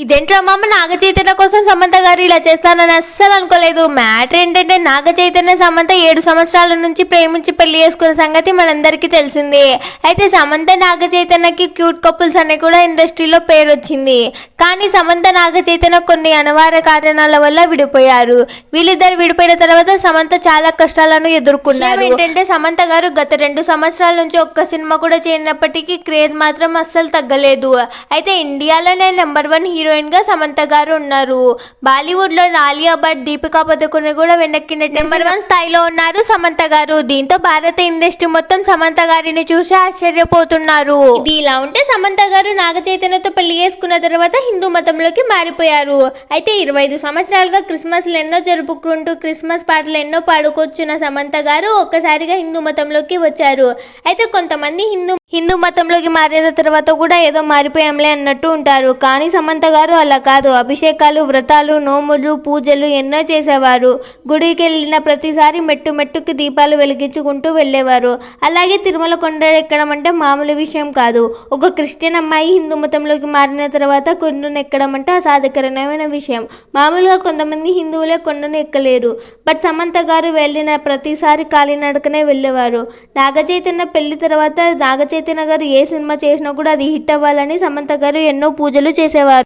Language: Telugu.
ఇదేంట్రా మామ, నాగ చైతన్య కోసం సమంత గారు ఇలా చేస్తానని అస్సలు అనుకోలేదు. మ్యాటర్ ఏంటంటే, నాగ చైతన్య సమంత 7 సంవత్సరాల నుంచి ప్రేమించి పెళ్లి చేసుకున్న సంగతి మనందరికీ తెలిసింది. అయితే సమంత నాగ చైతన్యకి క్యూట్ కపుల్స్ అనే కూడా ఇండస్ట్రీలో పేరు వచ్చింది. కానీ సమంత నాగ చైతన్య కొన్ని అనివార్య కారణాల వల్ల విడిపోయారు. వీళ్ళిద్దరు విడిపోయిన తర్వాత సమంత చాలా కష్టాలను ఎదుర్కొన్నారు. ఏంటంటే, సమంత గారు గత 2 సంవత్సరాల నుంచి ఒక్క సినిమా కూడా చేయనప్పటికీ క్రేజ్ మాత్రం అస్సలు తగ్గలేదు. అయితే ఇండియాలోనే నెంబర్ 1 హీరోయిన్ గా సమంత గారు ఉన్నారు. బాలీవుడ్ లో ఆలియా భట్, దీపికా పదుకొనె కూడా వెనక్కి నెంబర్ 1 స్థాయిలో ఉన్నారు సమంత గారు. దీంతో భారత ఇండస్ట్రీ మొత్తం సమంత గారిని చూసి ఆశ్చర్యపోతున్నారు. ఇది ఇలా ఉంటే, సమంత గారు నాగ చైతన్యతో పెళ్లి చేసుకున్న తర్వాత హిందూ మతంలోకి మారిపోయారు. అయితే 25 సంవత్సరాలుగా క్రిస్మస్లు ఎన్నో జరుపుకుంటూ క్రిస్మస్ పాటలు ఎన్నో పాడుకొచ్చిన సమంత గారు ఒక్కసారిగా హిందూ మతంలోకి వచ్చారు. అయితే కొంతమంది హిందూ మతంలోకి మారిన తర్వాత కూడా ఏదో మారిపోయాంలే అన్నట్టు ఉంటారు. కానీ సమంత గారు అలా కాదు. అభిషేకాలు, వ్రతాలు, నోములు, పూజలు ఎన్నో చేసేవారు. గుడికి వెళ్ళిన ప్రతిసారి మెట్టుకి దీపాలు వెలిగించుకుంటూ వెళ్ళేవారు. అలాగే తిరుమల కొండ ఎక్కడం అంటే మామూలు విషయం కాదు. ఒక క్రిస్టియన్ అమ్మాయి హిందూ మతంలోకి మారిన తర్వాత కొండను ఎక్కడం అంటే అసాధారణమైన విషయం. మామూలుగా కొంతమంది హిందువులే కొండను ఎక్కలేరు. బట్ సమంత గారు వెళ్ళిన ప్రతిసారి కాలినడకనే వెళ్ళేవారు. నాగ చైతన్య పెళ్లి తర్వాత నాగ చైతన్య గారు ఏ సినిమా చేసినా కూడా అది హిట్ అవ్వాలని సమంత గారు ఎన్నో పూజలు చేసేవారు.